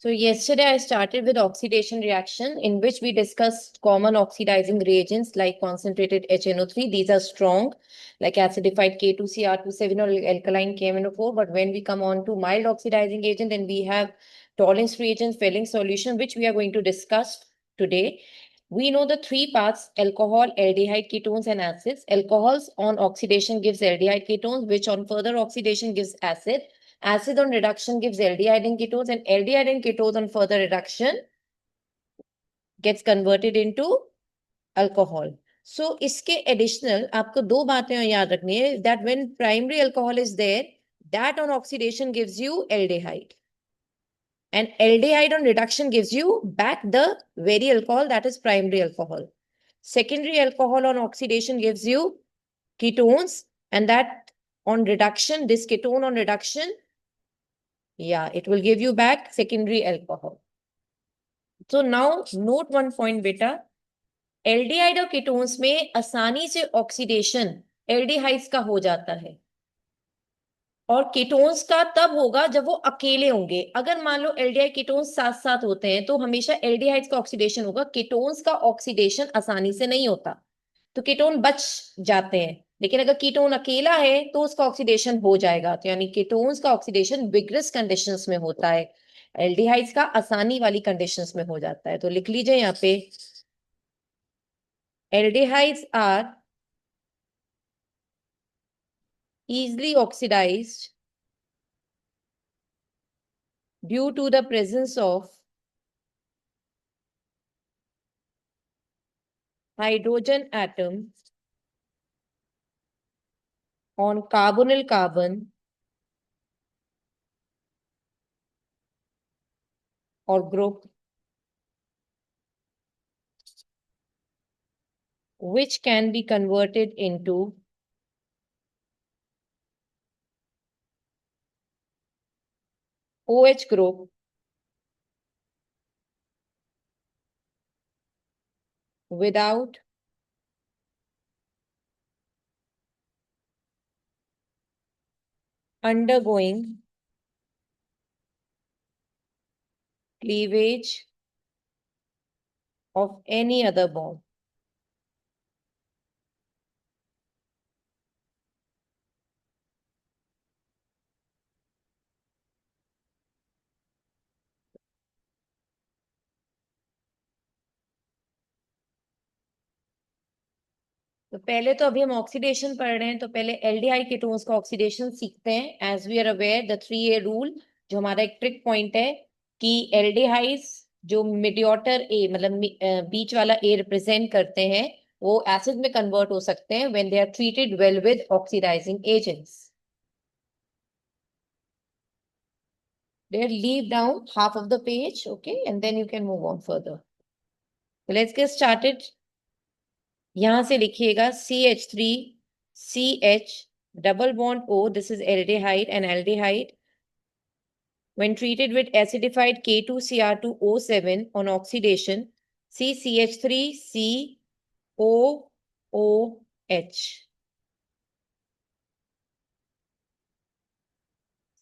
So yesterday I started with oxidation reaction in which we discussed common oxidizing reagents like concentrated HNO3. These are strong, like acidified K2Cr27 or alkaline KMNO4. But when we come on to mild oxidizing agent, then we have Tollens reagent, Fehling solution, which we are going to discuss today. We know the three paths: alcohol, aldehyde, ketones, and acids. Alcohols on oxidation gives aldehyde ketones, which on further oxidation gives acid. Acid on reduction gives aldehyde and ketones, and aldehyde and ketones on further reduction gets converted into alcohol. So इसके additional आपको दो बातें याद रखनी है, that when primary alcohol is there, that on oxidation gives you aldehyde. And aldehyde on reduction gives you back the very alcohol, that is primary alcohol. Secondary alcohol on oxidation gives you ketones, and that on reduction, this ketone on reduction, it will give you back secondary alcohol. So now note one point बेटा, aldehyde और ketones में आसानी से oxidation aldehydes का हो जाता है और कीटोन्स का तब होगा जब वो अकेले होंगे। अगर मान लो एल्डिहाइड कीटोन्स साथ साथ होते हैं तो हमेशा एल्डिहाइड्स का ऑक्सीडेशन होगा, कीटोन्स का ऑक्सीडेशन आसानी से नहीं होता, तो कीटोन बच जाते हैं। लेकिन अगर कीटोन अकेला है तो उसका ऑक्सीडेशन हो जाएगा, तो यानी कीटोन्स का ऑक्सीडेशन विग्रस कंडीशंस में होता है, एल्डिहाइड्स का आसानी वाली कंडीशंस में हो जाता है। तो लिख लीजिए यहाँ पे, aldehydes are easily oxidized due to the presence of hydrogen atom on carbonyl carbon or group which can be converted into OH group without undergoing cleavage of any other bond. तो पहले तो अभी हम ऑक्सीडेशन पढ़ रहे हैं, तो पहले एल्डिहाइड कीटोन्स का ऑक्सीडेशन सीखते हैं। As we are aware the 3A rule, जो हमारा एक ट्रिक पॉइंट है कि एल्डिहाइड्स जो मीडियोटर ए मतलब बीच वाला ए रिप्रेजेंट करते हैं, वो एसिड में कन्वर्ट हो सकते हैं when they are treated well with oxidising agents. There, leave down half of the page, okay, and then you can move on further. So let's get started. यहां से लिखिएगा CH3CH double bond O, this is aldehyde and aldehyde. When treated with acidified K2Cr2O7 on oxidation, CH3COOH.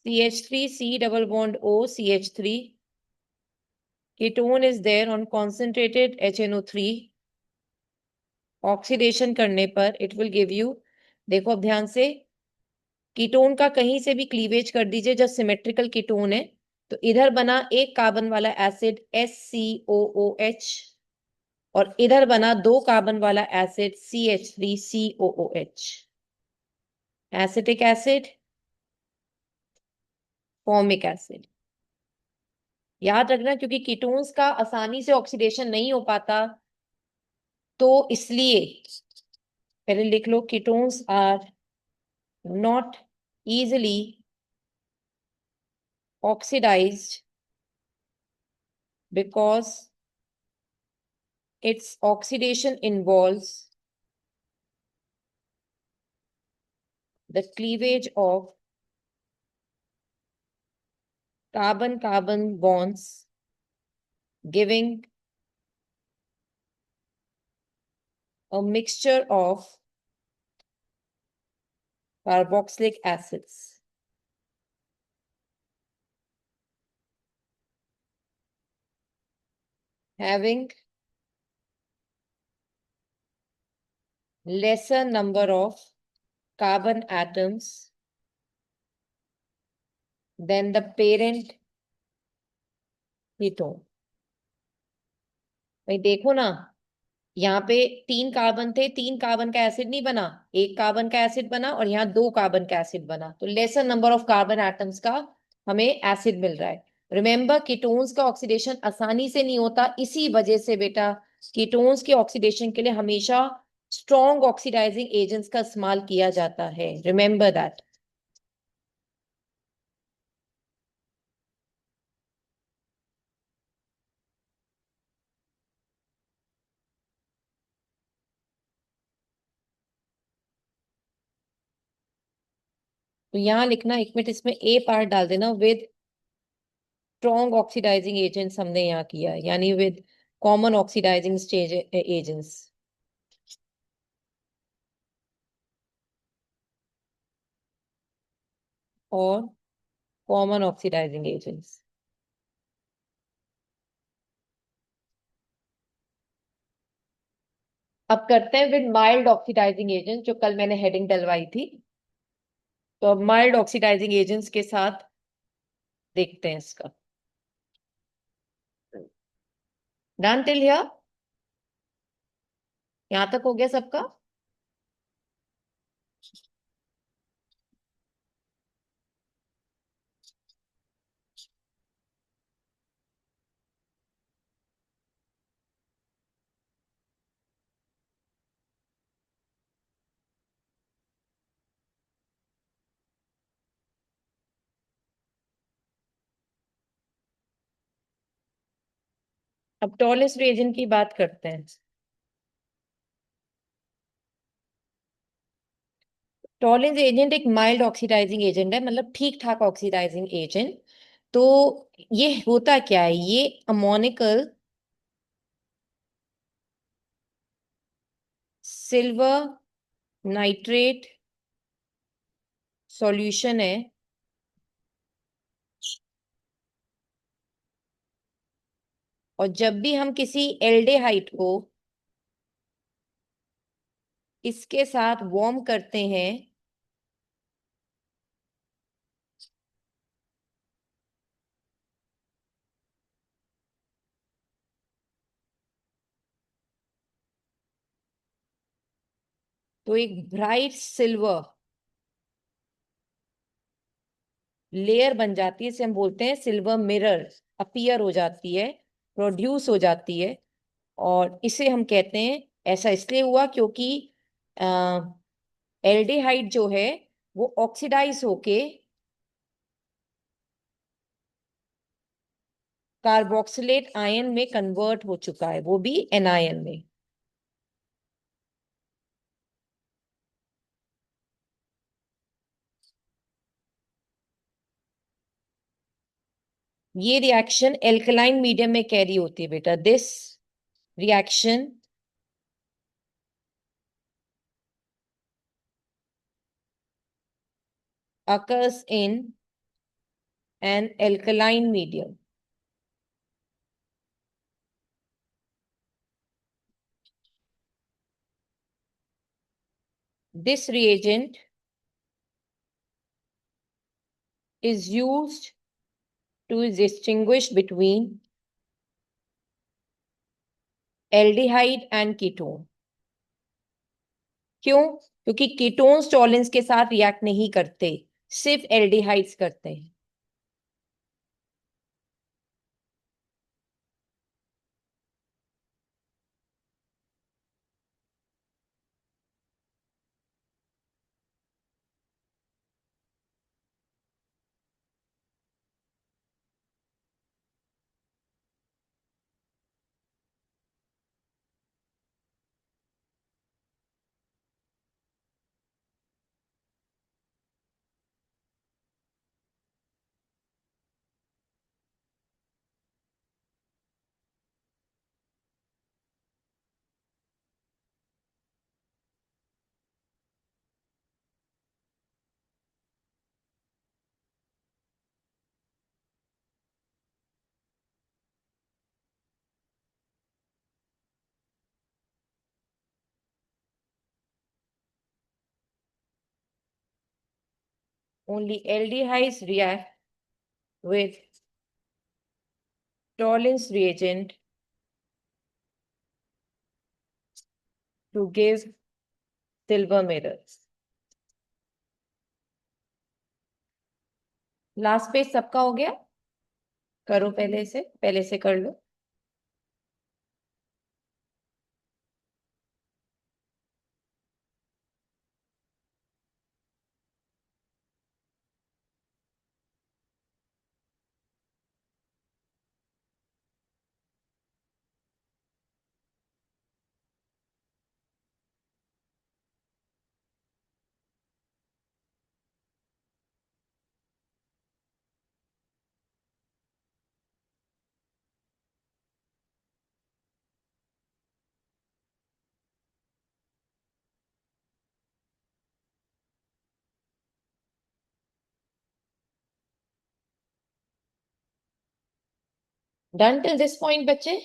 CH3C double bond O, CH3. Ketone is there on concentrated HNO3. Oxidation करने पर it will give you, देखो अब ध्यान से, ketone का कहीं से भी क्लीवेज कर दीजिए जब सिमेट्रिकल कीटोन है, तो इधर बना एक कार्बन वाला एसिड SCOOH और इधर बना दो कार्बन वाला acid CH3COOH। Acetic acid, formic acid. याद रखना क्योंकि कीटोन्स का आसानी से ऑक्सीडेशन नहीं हो पाता, तो इसलिए पहले लिख लो, ketones are not easily oxidized because its oxidation involves the cleavage of carbon-carbon bonds, giving a mixture of carboxylic acids. having lesser number of carbon atoms than the parent ketone। भाई देखो ना, यहाँ पे 3 कार्बन थे, 3 carbon का acid नहीं बना, 1 carbon का एसिड बना, और यहाँ 2 कार्बन का एसिड बना, तो laser number of carbon atoms का हमें एसिड मिल रहा है। रिमेंबर, कीटोन्स का ऑक्सीडेशन आसानी से नहीं होता, इसी वजह से बेटा कीटोन्स के ऑक्सीडेशन के लिए हमेशा स्ट्रॉन्ग ऑक्सीडाइजिंग एजेंट्स का इस्तेमाल किया जाता है। Remember that. तो यहाँ लिखना, एक मिनट इसमें ए पार्ट डाल देना, विद स्ट्रॉन्ग ऑक्सीडाइजिंग एजेंट्स हमने यहाँ किया, यानी with common oxidising stage agents और कॉमन ऑक्सीडाइजिंग एजेंट्स। अब करते हैं विद माइल्ड ऑक्सीडाइजिंग एजेंट, जो कल मैंने हेडिंग डलवाई थी। तो अब माइल्ड ऑक्सीडाइजिंग एजेंट्स के साथ देखते हैं इसका। Done till here? यहां तक हो गया सबका? अब टॉलेस्ट रिएजेंट की बात करते हैं। टॉलेंस एजेंट एक माइल्ड ऑक्सीडाइजिंग एजेंट है, मतलब ठीक ठाक ऑक्सीडाइजिंग एजेंट। तो ये होता क्या है, ये अमोनिकल सिल्वर नाइट्रेट सॉल्यूशन है। और जब भी हम किसी एल्डेहाइड को इसके साथ वार्म करते हैं, तो एक ब्राइट सिल्वर लेयर बन जाती है, इसे हम बोलते हैं सिल्वर मिरर, अपीयर हो जाती है, प्रोड्यूस हो जाती है। और इसे हम कहते हैं, ऐसा इसलिए हुआ क्योंकि एल्डिहाइड जो है वो ऑक्सीडाइज होके कार्बोक्सिलेट आयन में कन्वर्ट हो चुका है, वो भी एनायन में। ये रिएक्शन एल्कलाइन मीडियम में कैरी होती है बेटा। This reaction occurs in an alkaline medium. This reagent is used to distinguish between aldehyde and ketone। क्यों? क्योंकि कीटोन्स टॉलेंस के साथ रिएक्ट नहीं करते, सिर्फ एल्डिहाइड्स करते हैं। only aldehydes react with Tollens reagent to give silver mirrors. Last page सबका हो गया? करो पहले से कर लो। डन टिल दिस पॉइंट बच्चे?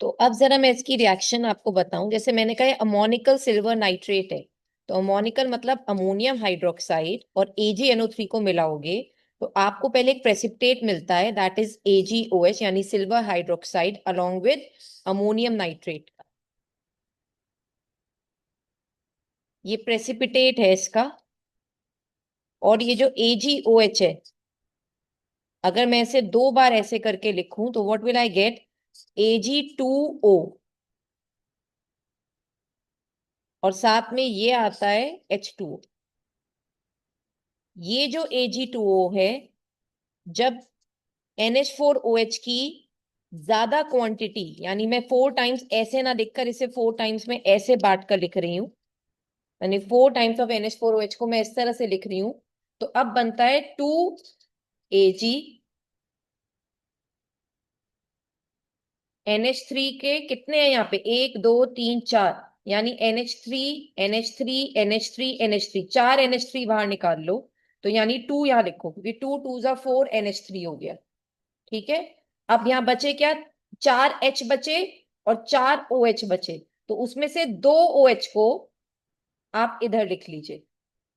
तो अब जरा मैं इसकी रिएक्शन आपको बताऊं। जैसे मैंने कहा अमोनिकल सिल्वर नाइट्रेट है, तो अमोनिकल मतलब अमोनियम हाइड्रोक्साइड और AgNO3 को मिलाओगे तो आपको पहले एक प्रेसिपिटेट मिलता है, दैट इज AgOH यानी silver hydroxide along with ammonium nitrate. ये प्रेसिपिटेट है इसका। और ये जो AgOH है, अगर मैं इसे 2 बार ऐसे करके लिखूं तो what will I get? Ag2O। और साथ में ये आता है H2O। ये जो Ag2O है, जब NH4OH की ज्यादा क्वांटिटी, यानी मैं 4 टाइम्स ऐसे ना लिखकर इसे 4 टाइम्स में ऐसे बांट कर लिख रही हूं, यानी 4 टाइम्स ऑफ NH4OH को मैं इस तरह से लिख रही हूं, तो अब बनता है 2Ag। NH3 के कितने हैं यहाँ पे? 1 2 3 4, यानी NH3 NH3 NH3 NH3, 4 NH3 बाहर निकाल लो तो यानी 2 यहाँ लिखो, क्योंकि 2 2 जा 4 NH3 हो गया। ठीक है, अब यहाँ बचे क्या? 4H बचे और 4OH बचे, तो उसमें से 2OH को आप इधर लिख लीजिए,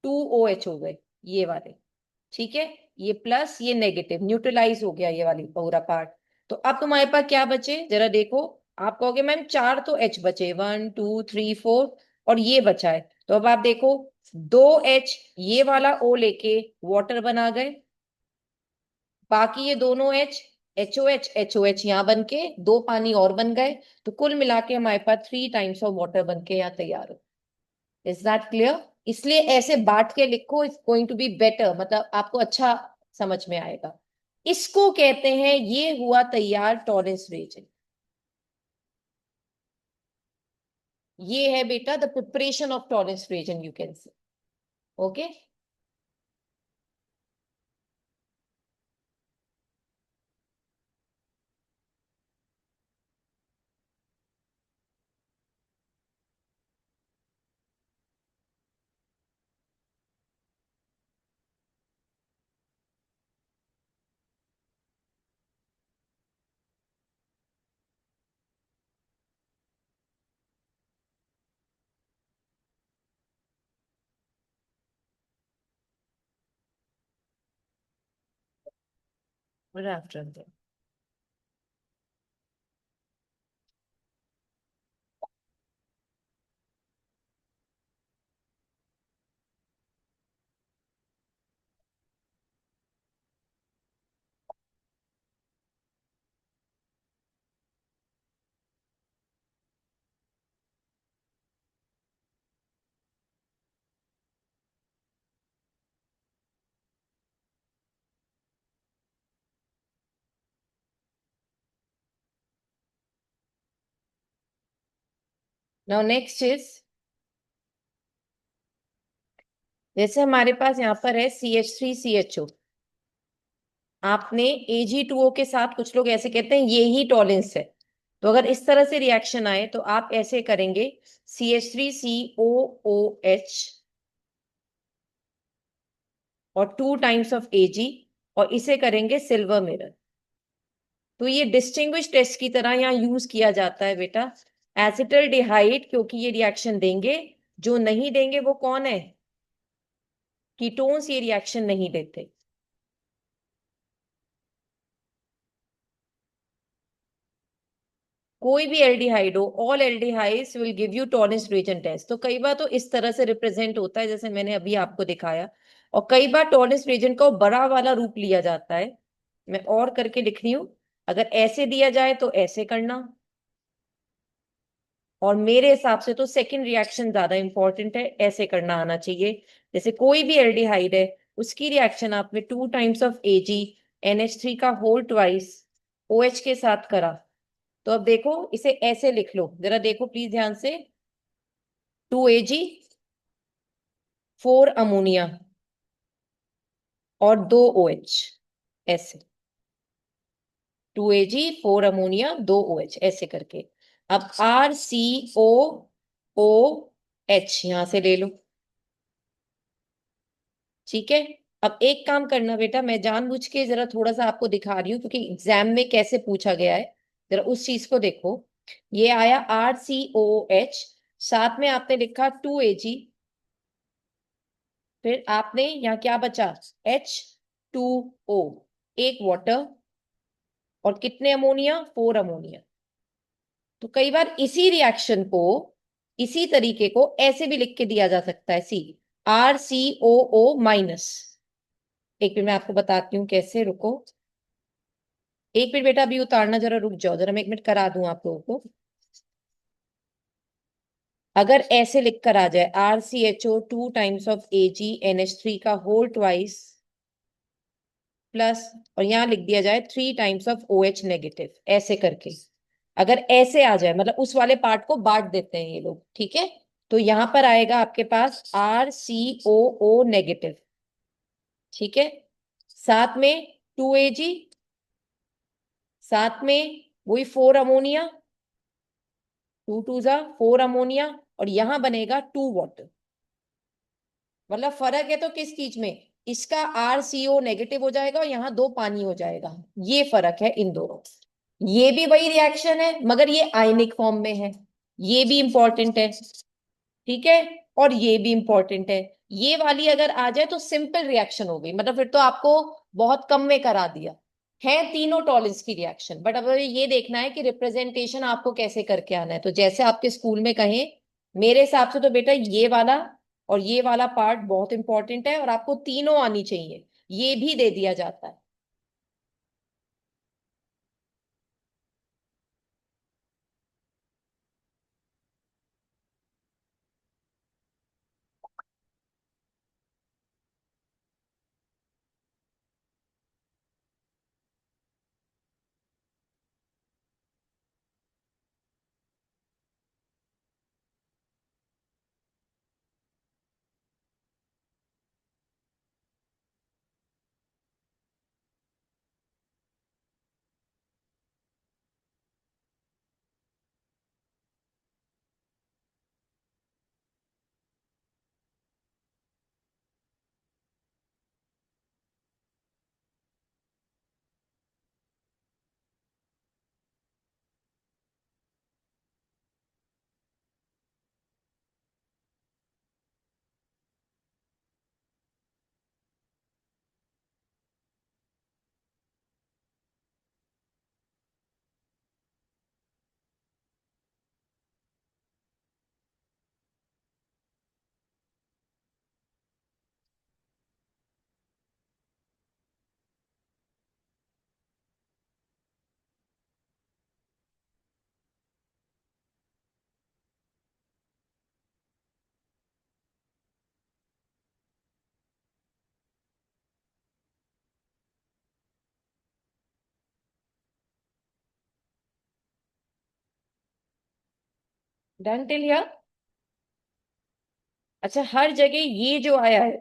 2OH हो गए ये वाले। ठीक है, ये प्लस ये नेगेटिव न्यूट्रलाइज हो गया ये वाली पूरा पार्ट। तो अब तुम्हारे पास क्या बचे जरा देखो। आप कहोगे मैम 4 तो H बचे, 1 2 3 4, और ये बचा है। तो अब आप देखो 2H ये वाला O लेके वाटर बना गए, बाकी ये दोनों H HOH HOH यहाँ बन के 2 पानी और बन गए, तो कुल मिला के हमारे पास 3 टाइम्स ऑफ वाटर बन के यहाँ तैयार हो। Is that clear? इसलिए ऐसे बांट के लिखो, it's going to be better, मतलब आपको अच्छा समझ में आएगा। इसको कहते हैं, ये हुआ तैयार टॉरेंस रीजन। ये है बेटा the preparation of Tollens reagent, you can say. Okay, good afternoon. Now next is, जैसे हमारे पास यहाँ पर है CH3CHO, आपने Ag2O के साथ, कुछ लोग ऐसे कहते हैं ये ही टॉलेंस है, तो अगर इस तरह से रिएक्शन आए तो आप ऐसे करेंगे CH3COOH और 2 टाइम्स ऑफ Ag, और इसे करेंगे सिल्वर मिरर। तो ये डिस्टिंग्विश टेस्ट की तरह यहाँ यूज किया जाता है बेटा। एसिटल्डिहाइड, क्योंकि ये रिएक्शन देंगे जो नहीं देंगे वो कौन है? कीटोन्स ये रिएक्शन नहीं देते। कोई भी एल्डिहाइड हो, all aldehydes will give you Tollens reagent test. तो कई बार तो इस तरह से रिप्रेजेंट होता है जैसे मैंने अभी आपको दिखाया, और कई बार टॉलेंस रिएजेंट का वो बड़ा वाला रूप लिया जाता है। मैं और करके लिख रही हूं, अगर ऐसे दिया जाए तो ऐसे करना, और मेरे हिसाब से तो सेकंड रिएक्शन ज्यादा इंपॉर्टेंट है, ऐसे करना आना चाहिए। जैसे कोई भी एल्डिहाइड है, उसकी रिएक्शन आपने 2 टाइम्स ऑफ AgNH3 का होल ट्वाइस OH के साथ करा, तो अब देखो इसे ऐसे लिख लो, जरा देखो प्लीज ध्यान से। 2Ag 4 अमोनिया और 2 OH, ऐसे। 2Ag 4 अमोनिया 2 OH ऐसे करके। अब RCOOH यहां से ले लो, ठीक है। अब एक काम करना बेटा, मैं जानबूझ के जरा थोड़ा सा आपको दिखा रही हूँ क्योंकि एग्जाम में कैसे पूछा गया है, जरा उस चीज को देखो। ये आया RCOOH, साथ में आपने लिखा 2Ag, फिर आपने यहाँ क्या बचा? H2O, एक वाटर, और कितने अमोनिया? 4 अमोनिया। तो कई बार इसी रिएक्शन को, इसी तरीके को ऐसे भी लिख के दिया जा सकता है, सी RCOO-। एक मिनट मैं आपको बताती हूँ कैसे, रुको एक मिनट बेटा, अभी उतारना जरा रुक जाओ, जरा मैं एक मिनट करा दूं आप लोगों को। अगर ऐसे लिख कर आ जाए RCHO 2 टाइम्स ऑफ AgNH3 का होल ट्वाइस प्लस, और यहां लिख दिया जाए 3 टाइम्स ऑफ OH नेगेटिव, ऐसे करके अगर ऐसे आ जाए, मतलब उस वाले पार्ट को बांट देते हैं ये लोग, ठीक है। तो यहां पर आएगा आपके पास RCOO-, ठीक है। साथ में 2Ag, साथ में वही 4 अमोनिया, 2 2 4 अमोनिया, और यहां बनेगा 2 वाटर। मतलब फर्क है तो किस चीज में, इसका RCO नेगेटिव हो जाएगा और यहाँ 2 पानी हो जाएगा, ये फर्क है इन दोनों। ये भी वही रिएक्शन है मगर ये आयनिक फॉर्म में है, ये भी इंपॉर्टेंट है, ठीक है। और ये भी इंपॉर्टेंट है। ये वाली अगर आ जाए तो सिंपल रिएक्शन हो गई, मतलब फिर तो आपको बहुत कम में करा दिया। है तीनों टॉलेंस की रिएक्शन, बट अब ये देखना है कि रिप्रेजेंटेशन आपको कैसे करके आना है, तो जैसे आपके स्कूल में कहें। मेरे हिसाब से तो बेटा ये वाला और ये वाला पार्ट बहुत इंपॉर्टेंट है, और आपको तीनों आनी चाहिए, ये भी दे दिया जाता है। Done till here. अच्छा, हर जगह ये जो आया है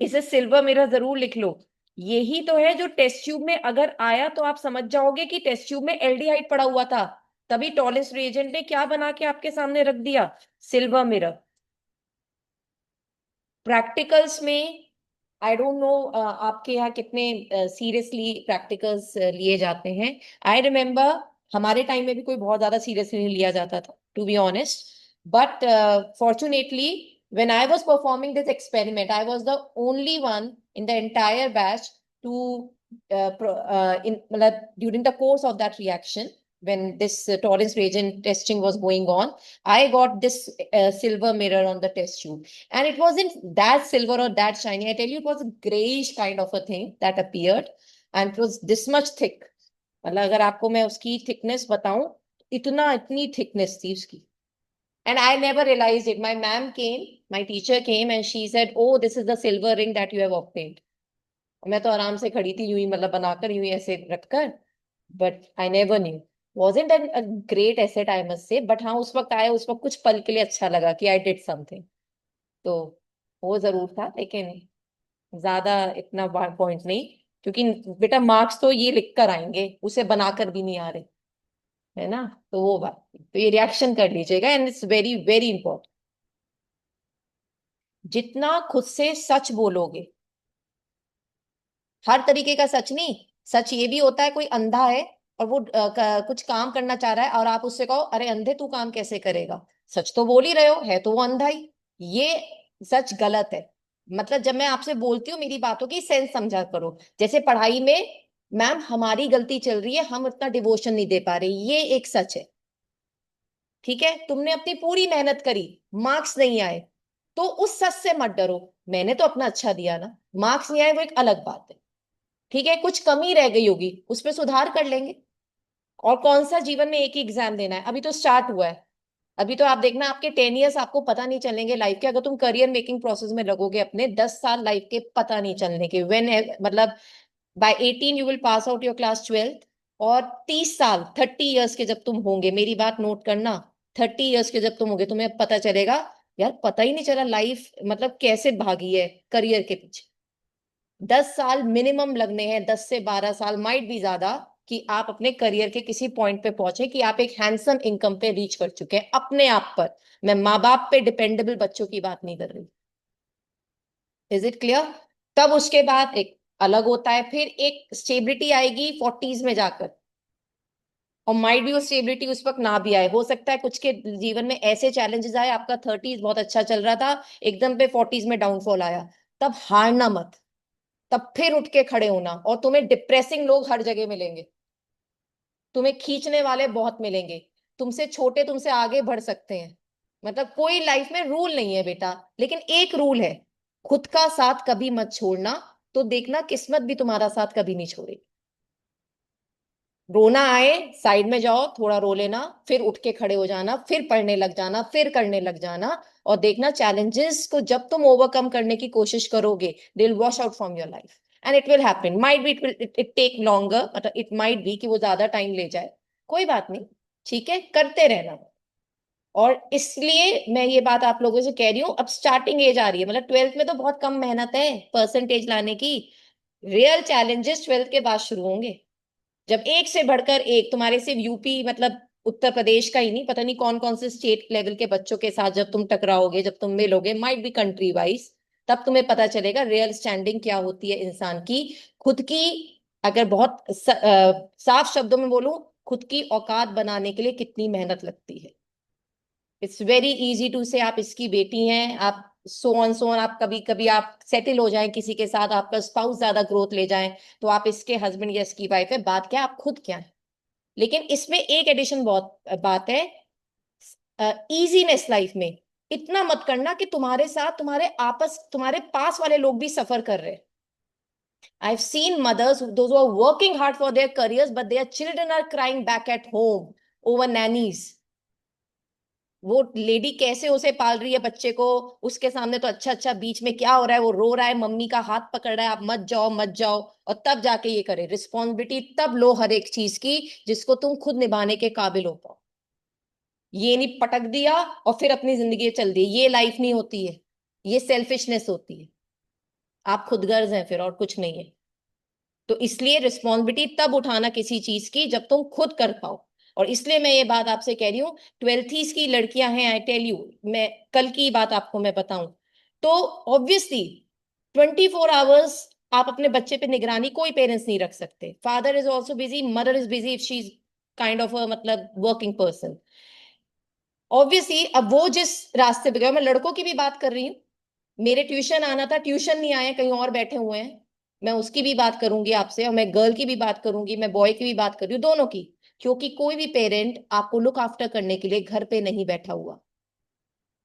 इसे सिल्वर मिरर जरूर लिख लो। यही तो है जो टेस्ट ट्यूब में अगर आया तो आप समझ जाओगे कि टेस्ट ट्यूब में एल्डिहाइड पड़ा हुआ था, तभी टॉलेंस रिएजेंट ने क्या बना के आपके सामने रख दिया? Silver mirror. प्रैक्टिकल्स में आई डोंट नो आपके यहाँ कितने सीरियसली प्रैक्टिकल्स लिए जाते हैं। आई रिमेम्बर हमारे टाइम में भी कोई बहुत ज्यादा सीरियसली नहीं लिया जाता था, to be honest. But fortunately when I was performing this experiment, I was the only one in the entire batch to during the course of that reaction, when this tolerance reagent testing was going on, I got this silver mirror on the test tube, and it wasn't that silver or that shiny. I tell you, it was a grayish kind of a thing that appeared, and it was this much thick. मतलब अगर आपको मैं उसकी thickness बताऊं, इतनी thickness थी उसकी. And I never realized it. My ma'am came, my teacher came, and she said, "Oh, this is the silver ring that you have obtained." और मैं तो आराम से खड़ी थी यूं ही, मतलब बनाकर यूं ही ऐसे रखकर. But I never knew. Wasn't that a great asset, I must say. But हाँ, उस वक्त आया, उस वक्त कुछ पल के लिए अच्छा लगा कि I did something. तो वो जरूर था, लेकिन ज्यादा इतना पॉइंट नहीं, क्योंकि बेटा मार्क्स तो ये लिख कर आएंगे, उसे बनाकर भी नहीं आ रहे, है ना. तो वो बात, तो ये रिएक्शन कर लीजिएगा, and it's very very important. जितना खुद से सच बोलोगे, हर तरीके का सच नहीं, सच ये भी होता है कोई अंधा है और वो कुछ काम करना चाह रहा है, और आप उससे कहो अरे अंधे तू काम कैसे करेगा, सच तो बोल ही रहे हो, है तो वो अंधा ही. ये सच गलत है. मतलब जब मैं आपसे बोलती हूँ, मेरी बातों की सेंस समझा करो. जैसे पढ़ाई में, मैम हमारी गलती चल रही है, हम इतना डिवोशन नहीं दे पा रहे, ये एक सच है. ठीक है, तुमने अपनी पूरी मेहनत करी, मार्क्स नहीं आए, तो उस सच से मत डरो. मैंने तो अपना अच्छा दिया ना, मार्क्स नहीं आए वो एक अलग बात है. ठीक है, कुछ कमी रह गई होगी, उस पर सुधार कर लेंगे. और कौन सा जीवन में एक ही एग्जाम देना है, अभी तो स्टार्ट हुआ है. अभी तो आप देखना, आपके 10 years आपको पता नहीं चलेंगे लाइफ के, अगर तुम करियर मेकिंग प्रोसेस में लगोगे अपने, 10 साल लाइफ के पता नहीं चलने के. वेन मतलब by 18 you will pass out your class 12th. और 30 साल, 30 years के जब तुम होंगे, मेरी बात नोट करना, 30 years के जब तुम होगे, तुम्हें पता चलेगा यार पता ही नहीं चला लाइफ मतलब कैसे भागी है करियर के पीछे. 10 साल मिनिमम लगने हैं, 10 से 12 साल, माइट भी ज्यादा, कि आप अपने करियर के किसी पॉइंट पे पहुंचे, कि आप एक हैंडसम इनकम पे रीच कर चुके हैं अपने आप पर. मैं माँ बाप पे डिपेंडेबल बच्चों की बात नहीं कर रही. Is it clear? तब उसके बाद एक अलग होता है, फिर एक स्टेबिलिटी आएगी 40s में जाकर. और माइट भी वो स्टेबिलिटी उस वक्त ना भी आए, हो सकता है कुछ के जीवन में ऐसे चैलेंजेस आए, आपका 30s बहुत अच्छा चल रहा था, एकदम पे 40s में डाउनफॉल आया. तब हारना मत, तब फिर उठ के खड़े होना. और तुम्हें डिप्रेसिंग लोग हर जगह मिलेंगे, तुम्हें खींचने वाले बहुत मिलेंगे. तुमसे छोटे तुमसे आगे बढ़ सकते हैं. मतलब कोई लाइफ में रूल नहीं है बेटा, लेकिन एक रूल है, खुद का साथ कभी मत छोड़ना. तो देखना किस्मत भी तुम्हारा साथ कभी नहीं छोड़ेगी. रोना आए, साइड में जाओ, थोड़ा रो लेना, फिर उठ के खड़े हो जाना, फिर पढ़ने लग जाना, फिर करने लग जाना. और देखना चैलेंजेस को जब तुम ओवरकम करने की कोशिश करोगे, they will wash out from your life. And it will happen, might be it take longer, मतलब इट माइट बी कि वो ज्यादा टाइम ले जाए, कोई बात नहीं. ठीक है, करते रहना. और इसलिए मैं ये बात आप लोगों से कह रही हूँ, अब स्टार्टिंग एज आ रही है, मतलब 12th में तो बहुत कम मेहनत है परसेंटेज लाने की. रियल चैलेंजेस 12th के बाद शुरू होंगे, जब एक से बढ़कर एक, तुम्हारे सिर्फ यूपी मतलब उत्तर प्रदेश का ही नहीं, पता नहीं कौन कौन से स्टेट लेवल के बच्चों के साथ जब तुम टकराओगे, जब तुम मिलोगे, माइट बी कंट्री वाइज, तब तुम्हें पता चलेगा रियल स्टैंडिंग क्या होती है इंसान की. खुद की, अगर बहुत साफ शब्दों में बोलूं, खुद की औकात बनाने के लिए कितनी मेहनत लगती है. इट्स वेरी इजी टू से आप इसकी बेटी हैं, आप सो ऑन, आप कभी कभी आप सेटल हो जाएं किसी के साथ, आपका स्पाउस ज्यादा ग्रोथ ले जाए, तो आप इसके हस्बैंड या इसकी वाइफ है, बात क्या, आप खुद क्या है. लेकिन इसमें एक एडिशन बहुत बात है, इजीनेस लाइफ में. इतना मत करना कि तुम्हारे साथ तुम्हारे पास वाले लोग भी सफर कर रहे हैं. I have seen mothers those who are working hard for their careers, but their children are crying back at home over nannies. वो लेडी कैसे उसे पाल रही है बच्चे को, उसके सामने तो अच्छा अच्छा, बीच में क्या हो रहा है, वो रो रहा है, मम्मी का हाथ पकड़ रहा है, आप मत जाओ मत जाओ. और तब जाके ये करे. रिस्पॉन्सिबिलिटी तब लो हर एक चीज की जिसको तुम खुद निभाने के काबिल हो पाओ. ये नहीं पटक दिया और फिर अपनी जिंदगी चल दी, ये लाइफ नहीं होती है, ये सेल्फिशनेस होती है. आप खुदगर्ज हैं फिर, और कुछ नहीं है. तो इसलिए रिस्पॉन्सिबिलिटी तब उठाना किसी चीज की जब तुम खुद कर पाओ. और इसलिए मैं ये बात आपसे कह रही हूँ, 12th की लड़कियां हैं, आई टेल यू, मैं कल की बात आपको मैं बताऊं, तो ऑब्वियसली 24 hours आप अपने बच्चे पे निगरानी कोई पेरेंट्स नहीं रख सकते. Father is also busy, mother is busy if she is kind of मतलब वर्किंग पर्सन. ऑब्वियसली अब वो जिस रास्ते पे गए, मैं लड़कों की भी बात कर रही हूँ, मेरे ट्यूशन आना था, ट्यूशन नहीं आए, कहीं और बैठे हुए हैं, मैं उसकी भी बात करूंगी आपसे, और मैं गर्ल की भी बात करूंगी, मैं बॉय की भी बात कर रही हूँ, दोनों की। क्योंकि कोई भी पेरेंट आपको लुक आफ्टर करने के लिए घर पे नहीं बैठा हुआ।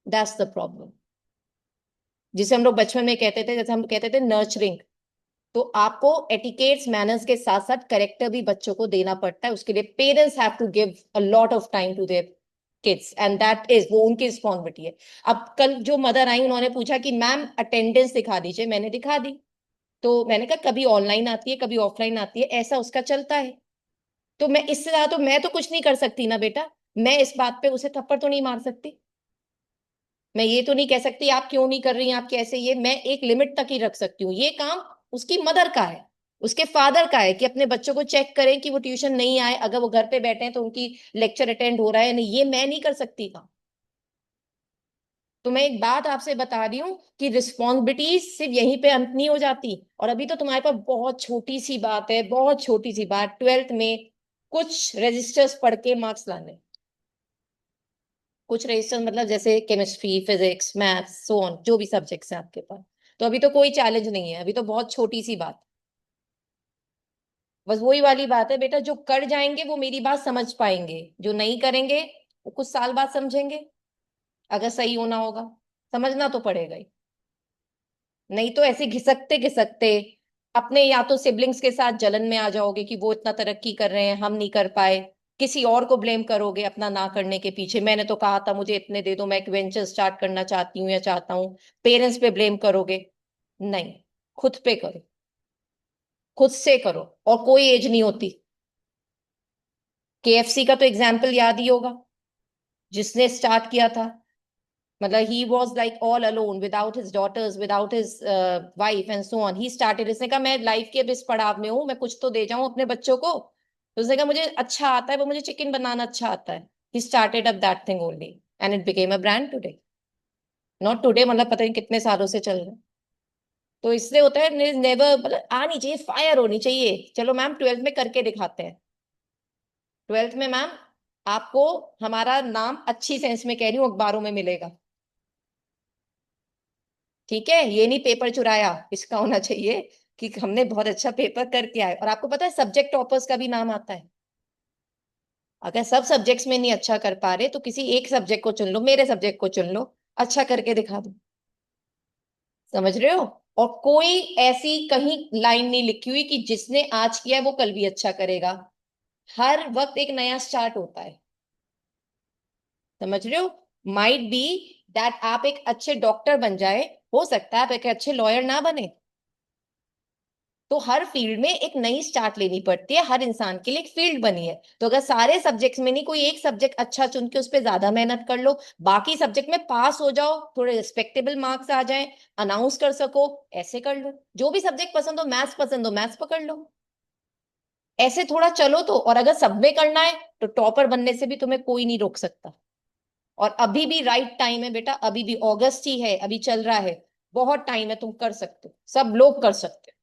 That's the problem. जिसे हम लोग बचपन में कहते थे, जैसे हम कहते थे नर्चरिंग, तो आपको एटिकेट्स मैनर्स के साथ साथ करेक्टर भी बच्चों को देना पड़ता है। उसके लिए parents have to give a lot of time to their kids, and that is, वो उनकी रिस्पॉन्सिबिलिटी है। अब कल जो मदर आई, उन्होंने पूछा कि मैम अटेंडेंस दिखा दीजिए, मैंने दिखा दी। तो मैंने कहा कभी ऑनलाइन आती है, कभी ऑफलाइन आती है, ऐसा उसका चलता है। तो मैं इससे ज्यादा तो मैं तो कुछ नहीं कर सकती ना बेटा। मैं इस बात पे उसे थप्पड़ तो नहीं मार सकती। मैं ये तो नहीं कह सकती आप क्यों नहीं कर रही हैं, आप कैसे, ये मैं एक लिमिट तक ही रख सकती हूँ। ये काम उसकी मदर का है, उसके फादर का है, कि अपने बच्चों को चेक करें कि वो ट्यूशन नहीं आए, अगर वो घर पे बैठे हैं तो उनकी लेक्चर अटेंड हो रहा है नहीं, ये मैं नहीं कर सकती काम। तो मैं एक बात आपसे बता रही हूँ कि रिस्पॉन्सिबिलिटी सिर्फ यहीं पे अंत नहीं हो जाती। और अभी तो तुम्हारे पास बहुत छोटी सी बात है, बहुत छोटी सी बात, ट्वेल्थ में कुछ रजिस्टर्स पढ़ के मार्क्स लाने। कुछ रजिस्टर मतलब जैसे chemistry, physics, maths, so on, जो भी सब्जेक्ट्स हैं आपके पास। तो अभी तो कोई चैलेंज नहीं है, अभी तो बहुत छोटी सी बात। बस वही वाली बात है बेटा, जो कर जाएंगे वो मेरी बात समझ पाएंगे, जो नहीं करेंगे वो कुछ साल बाद समझेंगे, अगर सही होना होगा। समझना तो पड़ेगा ही, नहीं तो ऐसे घिसकते घिसकते अपने या तो सिबलिंग्स के साथ जलन में आ जाओगे कि वो इतना तरक्की कर रहे हैं, हम नहीं कर पाए। किसी और को ब्लेम करोगे अपना ना करने के पीछे, मैंने तो कहा था मुझे इतने दे दो, मैं एक वेंचर स्टार्ट करना चाहती हूँ या चाहता हूँ। पेरेंट्स पे ब्लेम करोगे, नहीं, खुद पे करो, खुद से करो। और कोई एज नहीं होती। केएफसी का तो एग्जाम्पल याद ही होगा, जिसने स्टार्ट किया था, मतलब he was like all alone, without his daughters, without his wife and so on, he started. इसने कहा मैं लाइफ के अब इस पड़ाव में हूँ, मैं कुछ तो दे जाऊं अपने बच्चों को। तो उसने कहा मुझे अच्छा आता है, वो मुझे चिकन बनाना अच्छा आता है। He started up that thing only, and it became a brand today. Not today मतलब पता नहीं कितने सालों से चल रहा है। तो इसलिए होता है, नेवर, मतलब आनी चाहिए, फायर होनी चाहिए। चलो मैम, ट्वेल्थ में करके दिखाते हैं। ट्वेल्थ में मैम आपको हमारा नाम, अच्छी सेंस में कह रही हूँ, अखबारों में मिलेगा। ठीक है, ये नहीं पेपर चुराया, इसका होना चाहिए कि हमने बहुत अच्छा पेपर करके आए। और आपको पता है सब्जेक्ट टॉपर्स का भी नाम आता है। अगर सब सब्जेक्ट्स में नहीं अच्छा कर पा रहे तो किसी एक सब्जेक्ट को चुन लो, मेरे सब्जेक्ट को चुन लो, अच्छा करके दिखा दो। समझ रहे हो? और कोई ऐसी कहीं लाइन नहीं लिखी हुई कि जिसने आज किया है वो कल भी अच्छा करेगा। हर वक्त एक नया स्टार्ट होता है। समझ रहे हो? माइट बी दैट आप एक अच्छे डॉक्टर बन जाए, हो सकता है आप एक अच्छे लॉयर ना बने। तो हर फील्ड में एक नई स्टार्ट लेनी पड़ती है, हर इंसान के लिए एक फील्ड बनी है। तो अगर सारे सब्जेक्ट्स में नहीं, कोई एक सब्जेक्ट अच्छा चुन के उस पर ज्यादा मेहनत कर लो, बाकी सब्जेक्ट में पास हो जाओ, थोड़े रिस्पेक्टेबल मार्क्स आ जाए, अनाउंस कर सको, ऐसे कर लो। जो भी सब्जेक्ट पसंद हो, मैथ्स पसंद हो, मैथ्स पकड़ लो। ऐसे थोड़ा चलो तो। और अगर सब में करना है तो टॉपर बनने से भी तुम्हें कोई नहीं रोक सकता। और अभी भी राइट टाइम है बेटा, अभी भी अगस्त ही है, अभी चल रहा है, बहुत टाइम है, तुम कर सकते हो, सब लोग कर सकते हो।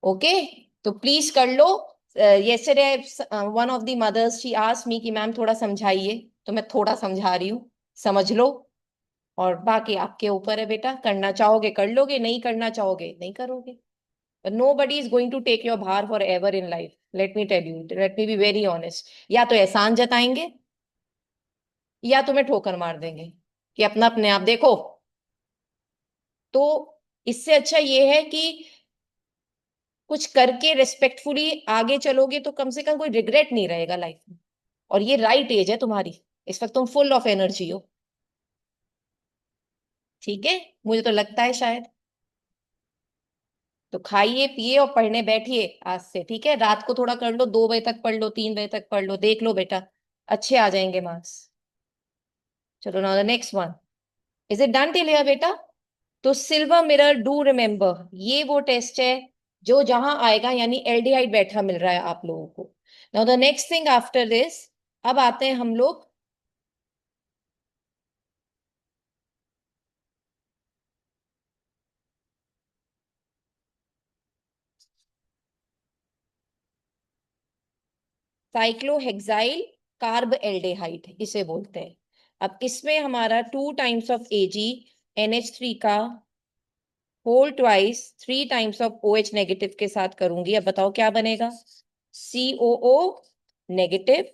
ओके, तो प्लीज कर लो। yesterday one of the mothers she asked me कि मैम थोड़ा समझाइए, तो मैं थोड़ा समझा रही हूँ, समझ लो। और बाकी आपके ऊपर है बेटा, करना चाहोगे कर लोगे, नहीं करना चाहोगे नहीं करोगे। But nobody is going to take your भार forever in life. Let me tell you, let me be very honest, या तो एहसान जताएंगे या तुम्हें ठोकर मार देंगे कि अपना अपने आप देखो। तो इससे अच्छा ये है कि कुछ करके रिस्पेक्टफुली आगे चलोगे तो कम से कम कोई रिग्रेट नहीं रहेगा लाइफ में। और ये राइट एज है तुम्हारी, इस वक्त तुम फुल ऑफ एनर्जी हो। ठीक है, मुझे तो लगता है शायद। तो खाइए पिए और पढ़ने बैठिए आज से, ठीक है? रात को थोड़ा कर लो, 2 बजे तक पढ़ लो, 3 बजे तक पढ़ लो, देख लो बेटा, अच्छे आ जाएंगे मार्क्स। चलो now the next one. Is it done till here बेटा? तो सिल्वर मिरर, डू रिमेम्बर, ये वो टेस्ट है जो जहां आएगा, यानी एल्डिहाइड बैठा मिल रहा है आप लोगों को। Now the next thing after this, अब आते हैं हम लोग साइक्लोहेक्साइल कार्ब एल्डेहाइड इसे बोलते हैं। अब इसमें हमारा 2 टाइम्स ऑफ Ag NH3 का whole twice 3 times of OH negative के साथ करूंगी। अब बताओ क्या बनेगा? COO negative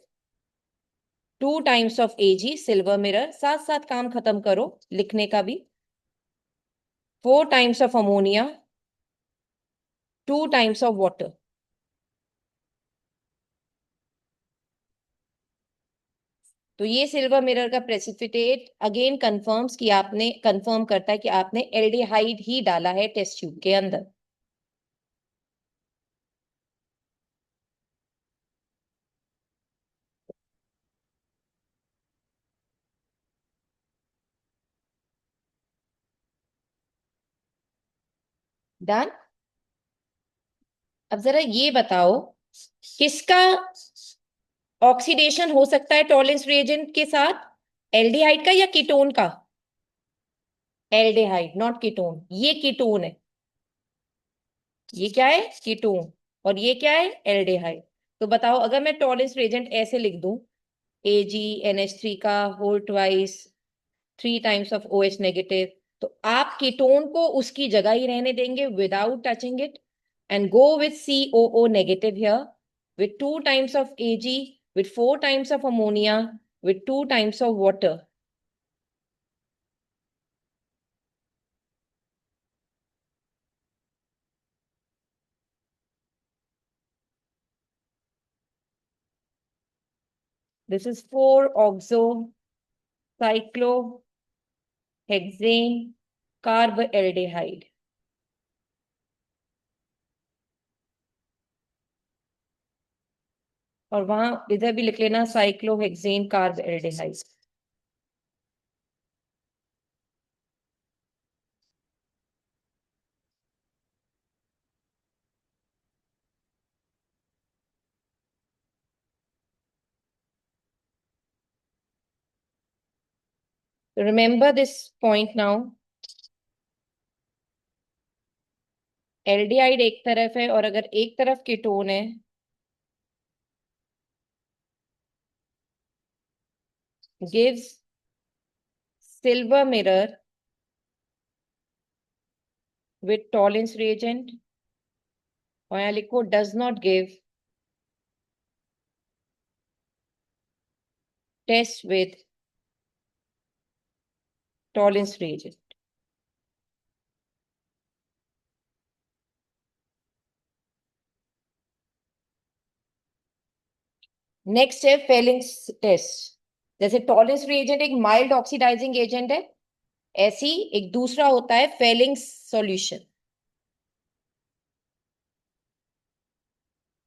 2 times of Ag silver mirror, साथ साथ काम खत्म करो लिखने का भी, 4 times of ammonia 2 times of water. तो ये सिल्वर मिरर का प्रेसिपिटेट अगेन कंफर्म करता है कि आपने एल्डिहाइड ही डाला है टेस्ट ट्यूब के अंदर। डन। अब जरा ये बताओ किसका ऑक्सीडेशन हो सकता है टॉलेंस रिएजेंट के साथ? एल्डिहाइड का या कीटोन का? एल्डिहाइड नॉट कीटोन, ये कीटोन है। ये क्या है? कीटोन। और ये क्या है? एल्डिहाइड। तो बताओ अगर मैं टॉलेंस रिएजेंट ऐसे लिख दूं, AgNH3 का whole twice 3 times of OH negative, तो आप कीटोन को उसकी जगह ही रहने देंगे without touching it and go with COO negative here with 2 times of Ag, with 4 times of ammonia, with 2 times of water. This is 4-oxocyclohexane carbaldehyde. और वहां इधर भी लिख लेना cyclohexane carbaldehyde. Remember this point now. Aldehyde एक तरफ है और अगर एक तरफ कीटोन है, gives silver mirror with Tollens reagent, और यहाँ लिखो does not give test with Tollens reagent. Next है फेलिंग्स टेस्ट। जैसे टॉलेंस रिएजेंट एक माइल्ड ऑक्सीडाइजिंग एजेंट है, ऐसी एक दूसरा होता है फेलिंग्स सॉल्यूशन,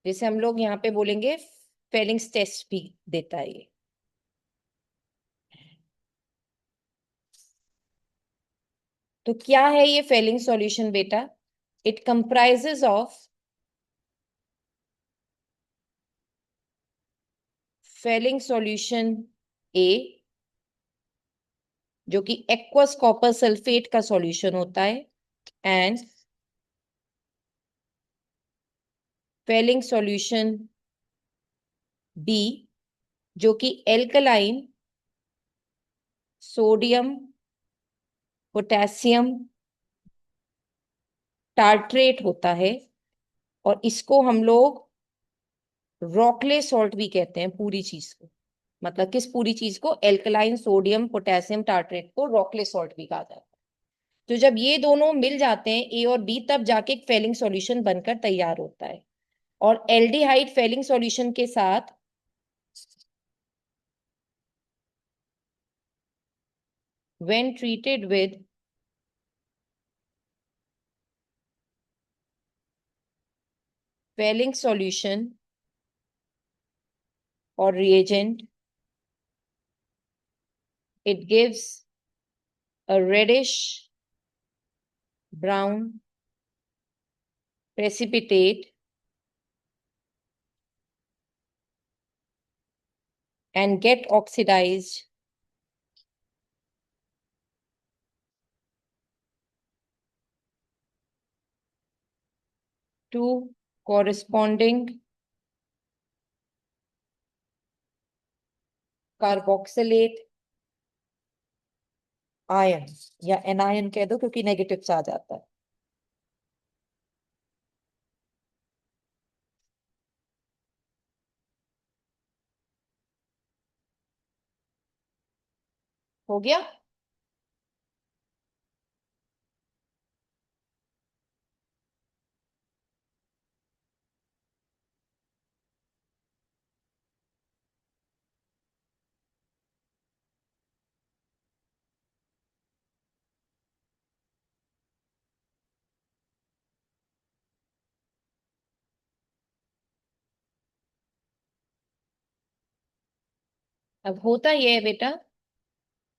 जैसे हम लोग यहाँ पे बोलेंगे फेलिंग्स टेस्ट भी देता है ये। तो क्या है ये फेलिंग सॉल्यूशन बेटा? It comprises of Fehling solution A, जो कि एक्वस कॉपर सल्फेट का सॉल्यूशन होता है, एंड फेलिंग सॉल्यूशन बी, जो कि एल्कलाइन सोडियम पोटेशियम टार्ट्रेट होता है। और इसको हम लोग रॉकले सॉल्ट भी कहते हैं पूरी चीज को। मतलब किस पूरी चीज को? एल्कलाइन सोडियम पोटेशियम टार्ट्रेट को रॉकले सॉल्ट भी कहा जाता है। तो जब ये दोनों मिल जाते हैं ए और बी, तब जाके एक फेलिंग सॉल्यूशन बनकर तैयार होता है। और एल्डिहाइड फेलिंग सॉल्यूशन के साथ when treated with failing solution or reagent, it gives a reddish brown precipitate and get oxidized to corresponding carboxylate ion, या एनायन कह दो क्योंकि नेगेटिव से आ जाता है। हो गया। अब होता यह है बेटा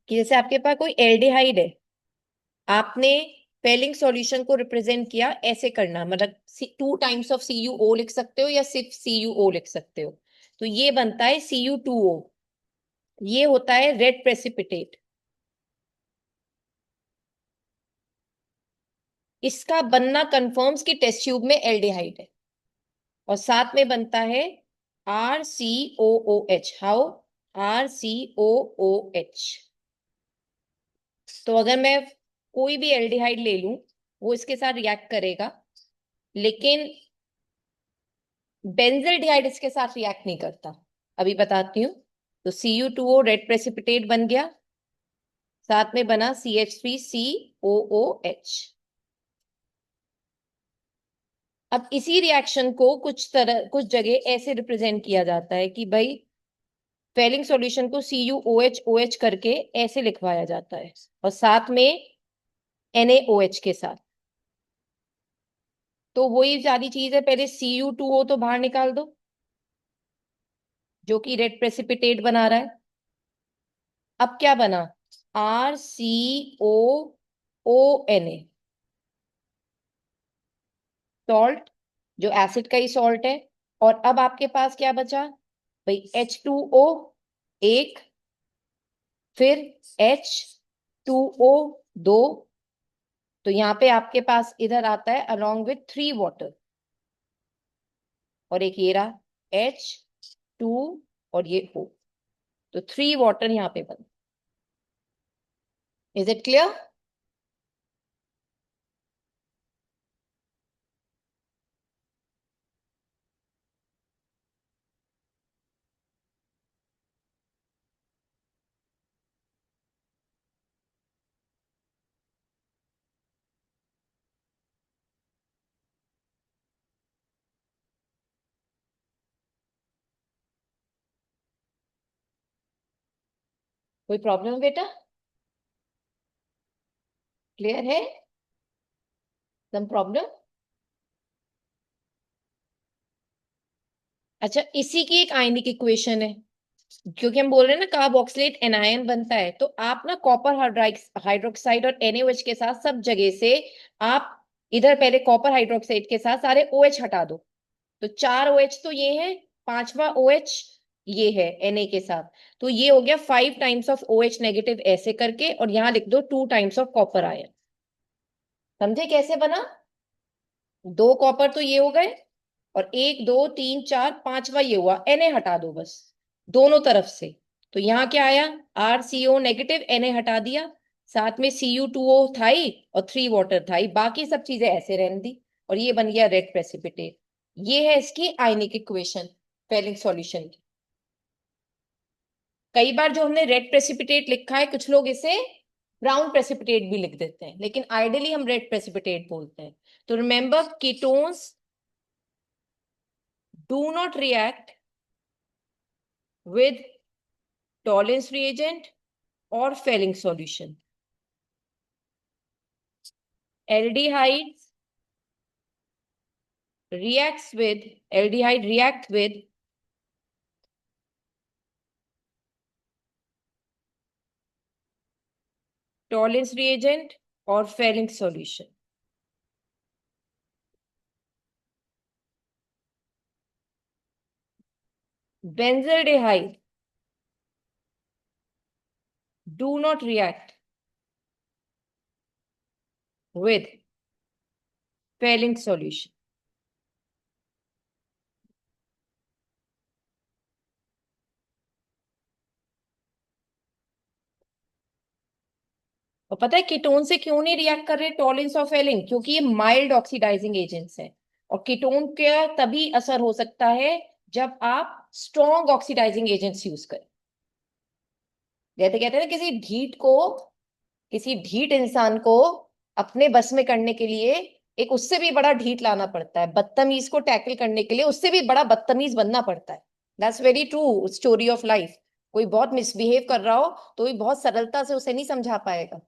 कि जैसे आपके पास कोई एल्डिहाइड है, आपने फेलिंग सॉल्यूशन को रिप्रेजेंट किया, ऐसे करना, मतलब 2 टाइम्स ऑफ CuO लिख सकते हो या सिर्फ CuO लिख सकते हो। तो ये बनता है Cu2O, ये होता है रेड प्रेसिपिटेट। इसका बनना कंफर्म्स कि टेस्ट ट्यूब में एल्डिहाइड है, और साथ में बनता है RCOOH। हाउ? RCOOH। तो अगर मैं कोई भी एल्डिहाइड ले लूं, वो इसके साथ रिएक्ट करेगा, लेकिन बेंजल्डिहाइड इसके साथ रिएक्ट नहीं करता। अभी बताती हूँ। तो Cu2O रेड प्रेसिपिटेट बन गया, साथ में बना CH3COOH। अब इसी रिएक्शन को कुछ जगह ऐसे रिप्रेजेंट किया जाता है कि भाई फेलिंग सॉल्यूशन को CuOH करके ऐसे लिखवाया जाता है, और साथ में NaOH के साथ। तो वही सारी चीज है, पहले Cu2O तो बाहर निकाल दो, जो कि रेड प्रेसिपिटेट बना रहा है। अब क्या बना? RCOONA, सॉल्ट, जो एसिड का ही सॉल्ट है। और अब आपके पास क्या बचा भाई? H2O एक, फिर H2O 2। तो यहाँ पे आपके पास इधर आता है अलोंग विथ 3 वाटर, और एक ये रहा H2, और ये O। तो 3 वाटर यहाँ पे बन। Is it clear? कोई प्रॉब्लम बेटा? क्लियर है? Some problem? अच्छा, इसी की एक आयनिक इक्वेशन है, क्योंकि हम बोल रहे हैं ना कार्बोक्सिलेट एनायन बनता है, तो आप ना कॉपर हाइड्रोक्साइड और NaOH के साथ सब जगह से आप इधर पहले कॉपर हाइड्रोक्साइड के साथ सारे OH हटा दो। तो 4 OH तो ये है, 5वां OH ये है Na के साथ। तो ये हो गया 5 टाइम्स ऑफ OH नेगेटिव ऐसे करके, और यहां लिख दो 2 टाइम्स ऑफ कॉपर आयन। समझे कैसे बना? 2 कॉपर तो ये हो गए, और 1 2 3 4 5वां ये हुआ, Na हटा दो बस दोनों तरफ से। तो यहाँ क्या आया? RCO नेगेटिव, Na हटा दिया, साथ में Cu2O था ही, और 3 वाटर था ही, बाकी सब चीजें ऐसे रहने दी, और ये बन गया रेड प्रेसिपिटेट। ये है इसकी आयनिक इक्वेशन फेलिंग सॉल्यूशन की। कई बार जो हमने रेड प्रेसिपिटेट लिखा है, कुछ लोग इसे ब्राउन प्रेसिपिटेट भी लिख देते हैं, लेकिन आइडियली हम रेड प्रेसिपिटेट बोलते हैं। तो remember, ketones do not react with Tollens reagent or Fehling solution. Aldehyde react with Tollens reagent or Fehling solution. Benzaldehyde do not react with Fehling solution. और पता है कीटोन से क्यों नहीं रिएक्ट कर रहे टॉलिन्स और फेलिन? क्योंकि ये माइल्ड ऑक्सीडाइजिंग एजेंट्स हैं। और कीटोन का तभी असर हो सकता है जब आप स्ट्रॉन्ग ऑक्सीडाइजिंग एजेंट्स यूज करें। जैसे कहते हैं ना, किसी ढीठ इंसान को अपने बस में करने के लिए एक उससे भी बड़ा ढीठ लाना पड़ता है, बदतमीज को टैकल करने के लिए उससे भी बड़ा बदतमीज बनना पड़ता है। That's very true story of life. कोई बहुत मिसबिहेव कर रहा हो तो भी बहुत सरलता से उसे नहीं समझा पाएगा।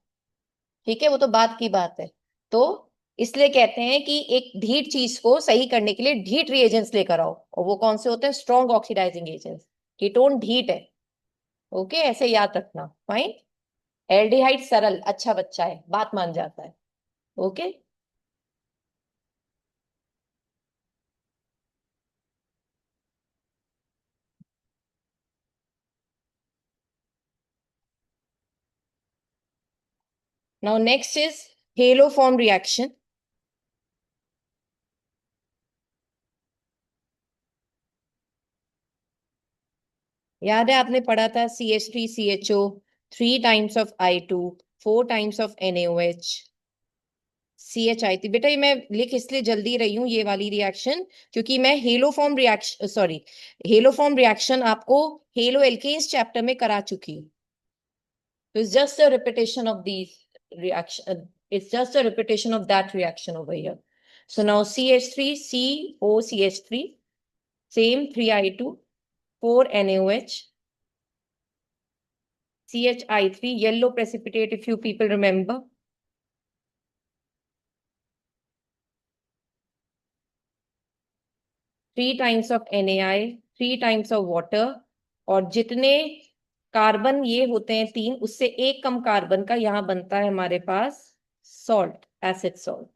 ठीक है, वो तो बात की बात है। तो इसलिए कहते हैं कि एक ढीठ चीज को सही करने के लिए ढीठ रिएजेंट्स लेकर आओ, और वो कौन से होते हैं? Strong oxidising agents. कीटोन ढीठ है। ओके, ऐसे याद रखना। फाइन। एल्डिहाइड सरल, अच्छा बच्चा है, बात मान जाता है। Okay. Now next is hello form reaction. याद है आपने पढ़ा था CH3CHO, 3 times of I2, 4 times of NaOH, CHI थी। बेटा ये मैं लिख इसलिए जल्दी रही हूँ ये वाली रिएक्शन, क्योंकि मैं hello form reaction, sorry, hello form reaction आपको हेलो एल्केन्स चैप्टर में करा चुकी हूँ। तो it's just a repetition of the reaction. It's just a repetition of that reaction over here. So now CH3, COCH3, same 3I2, 4 NaOH, CHI3, yellow precipitate if you people remember. 3 times of NaI, 3 times of water. और जितने carbon ये होते हैं तीन, उससे एक कम carbon का यहाँ बनता है हमारे पास सॉल्ट, एसिड सॉल्ट।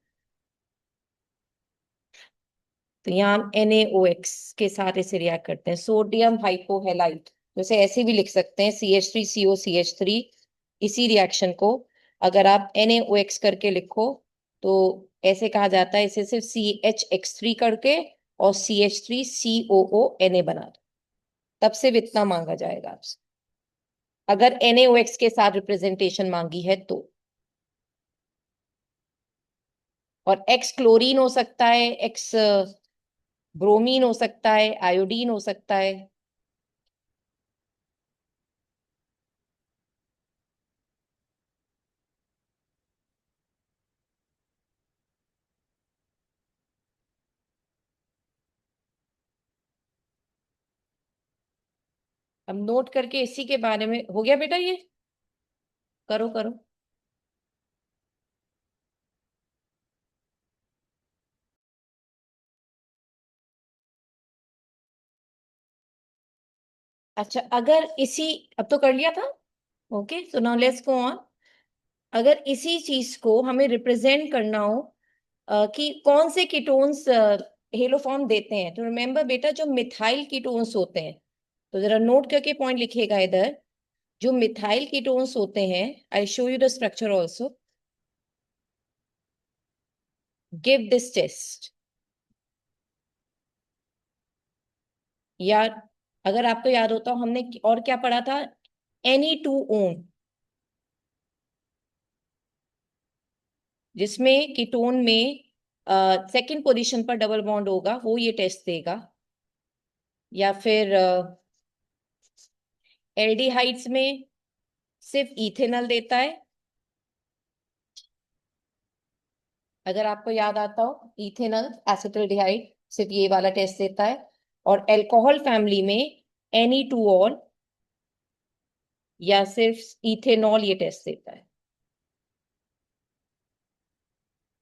तो यहाँ हम NaOX के साथ इसे रिएक्ट करते हैं, सोडियम हाइपोहेलाइट। जैसे ऐसे भी लिख सकते हैं CH3COCH3। इसी रिएक्शन को अगर आप NaOX करके लिखो तो ऐसे कहा जाता है, इसे सिर्फ CHX3 करके और CH3COO Na बना दो, तब से इतना मांगा जाएगा आपसे, अगर NaOX के साथ रिप्रेजेंटेशन मांगी है तो। और एक्स क्लोरीन हो सकता है, एक्स ब्रोमीन हो सकता है, आयोडीन हो सकता है। अब नोट करके इसी के बारे में हो गया बेटा ये, करो करो। अच्छा, अगर इसी, अब तो कर लिया था। Okay, so now let's go on. अगर इसी चीज को हमें रिप्रेजेंट करना हो कि कौन से कीटोन्स हेलो फॉर्म देते हैं, तो रिमेम्बर बेटा जो मिथाइल कीटोन्स होते हैं, तो जरा नोट करके पॉइंट लिखिएगा इधर। जो मिथाइल कीटोन्स होते हैं, I show you the structure also, give this test. या अगर आपको याद होता हो हमने और क्या पढ़ा था, Ne2 ओन, जिसमें कीटोन में सेकंड पोजीशन पर डबल बॉन्ड होगा, वो ये टेस्ट देगा। या फिर एल्डिहाइड्स में सिर्फ इथेनॉल देता है, अगर आपको याद आता हो, इथेनॉल एसिटल्डिहाइड सिर्फ ये वाला टेस्ट देता है। और अल्कोहल फैमिली में Ne2 ऑन या सिर्फ इथेनॉल ये टेस्ट देता है।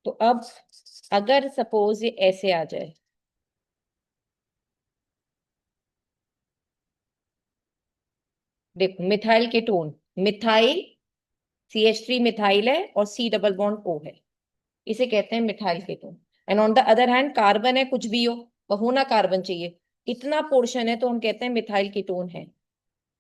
तो अब अगर सपोज ये ऐसे आ जाए, देखो methyl ketone, methyl CH3 methyl है और C डबल बॉन्ड O है, इसे कहते हैं methyl ketone. And on the other hand carbon है, कुछ भी हो, वह होना कार्बन चाहिए, इतना पोर्शन है तो हम कहते हैं मिथाइल कीटोन है।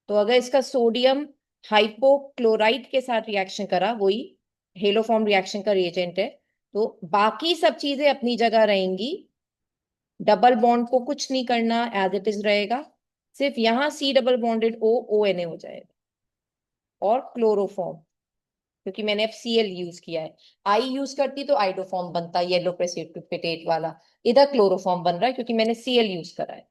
तो अगर इसका सोडियम हाइपोक्लोराइड के साथ रिएक्शन करा, वही हेलो फॉर्म रिएक्शन का रिएजेंट है, तो बाकी सब चीजें अपनी जगह रहेंगी, डबल बॉन्ड को कुछ नहीं करना, एज इट इज रहेगा, सिर्फ यहाँ C double bonded O ONA हो जाएगा और क्लोरोफॉर्म। क्योंकि मैंने FCl यूज किया है। आई यूज करती तो आइडोफॉर्म बनता, येलो प्रेसिपिटेट वाला। इधर क्लोरोफॉर्म बन रहा है क्योंकि मैंने Cl यूज करा है।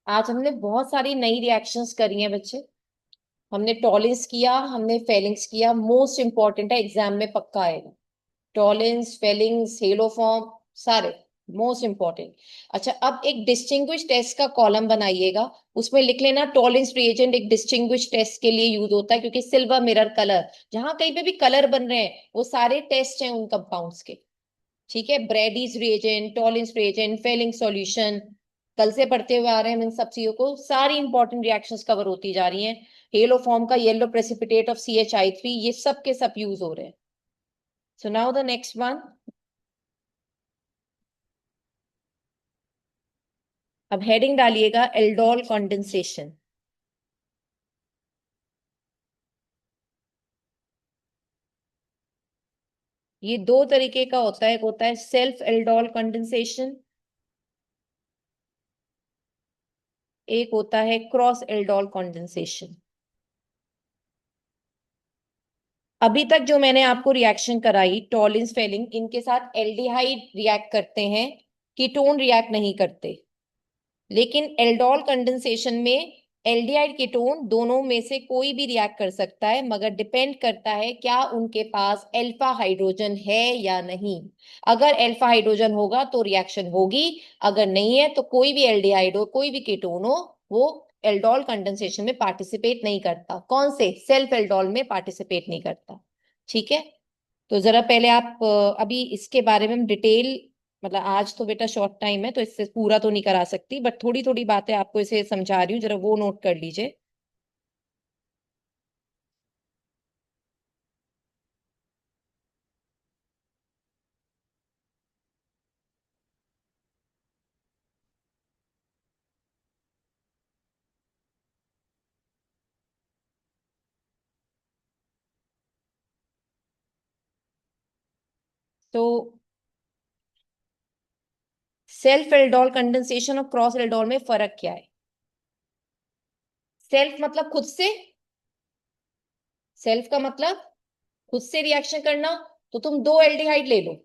आज हमने बहुत सारी नई रिएक्शंस करी हैं बच्चे। हमने टॉलिंस किया, हमने फेलिंग्स किया, मोस्ट इंपॉर्टेंट है, एग्जाम में पक्का आएगा। टॉलिंस, फेलिंग्स, हेलोफॉर्म, सारे मोस्ट इंपॉर्टेंट। अच्छा, अब एक डिस्टिंग्विश टेस्ट का कॉलम बनाइएगा। उसमें लिख लेना टॉलिंस रिएजेंट एक डिस्टिंग्विश टेस्ट के लिए यूज होता है, क्योंकि सिल्वर मिरर कलर, जहां कहीं पे भी कलर बन रहे हैं वो सारे टेस्ट हैं उन कंपाउंड्स के। ठीक है, ब्रेडीज रिएजेंट, टॉलिंस रिएजेंट, फेलिंग सॉल्यूशन, कल से पढ़ते हुए आ रहे हैं इन सब चीजों को, सारी इंपॉर्टेंट रिएक्शंस कवर होती जा रही हैं। हेलो फॉर्म का येलो प्रेसिपिटेट ऑफ CHI3, ये सब के सब यूज हो रहे हैं। So now the next one. अब हेडिंग डालिएगा एल्डोल कंडेंसेशन। ये दो तरीके का होता है, एक होता है सेल्फ एल्डोल कंडेंसेशन, एक होता है क्रॉस एल्डोल कंडेंसेशन। अभी तक जो मैंने आपको रिएक्शन कराई, टॉलिंस, फेलिंग, इनके साथ एल्डिहाइड रिएक्ट करते हैं, कीटोन रिएक्ट नहीं करते। लेकिन एल्डोल कंडेंसेशन में एल्डिहाइड कीटोन दोनों में से कोई भी रिएक्ट कर सकता है, मगर डिपेंड करता है क्या उनके पास अल्फा हाइड्रोजन है या नहीं। अगर अल्फा हाइड्रोजन होगा तो रिएक्शन होगी, अगर नहीं है तो कोई भी एल्डिहाइड हो, कोई भी कीटोन हो, वो एल्डोल कंडेंसेशन में पार्टिसिपेट नहीं करता। कौन से? सेल्फ एल्डोल में पार्टिसिपेट नहीं करता। ठीक है, तो जरा पहले आप अभी इसके बारे में डिटेल, मतलब आज तो बेटा शॉर्ट टाइम है तो इससे पूरा तो नहीं करा सकती, बट थोड़ी थोड़ी बातें आपको इसे समझा रही हूँ, जरा वो नोट कर लीजिए। तो सेल्फ एल्डोल कंडेंसेशन और क्रॉस एल्डोल में फर्क क्या है? सेल्फ मतलब खुद से, सेल्फ का मतलब खुद से रिएक्शन करना। तो तुम दो एल्डिहाइड ले लो,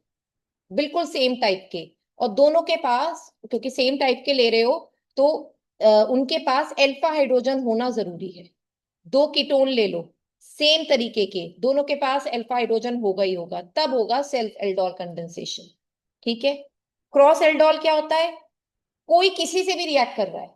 बिल्कुल सेम टाइप के, और दोनों के पास, क्योंकि सेम टाइप के ले रहे हो तो उनके पास अल्फा हाइड्रोजन होना जरूरी है। दो कीटोन ले लो सेम तरीके के, दोनों के पास अल्फा हाइड्रोजन होगा ही होगा, तब होगा सेल्फ एल्डोल कंडेंसेशन। ठीक है। क्रॉस एल्डोल क्या होता है? कोई किसी से भी रिएक्ट कर रहा है,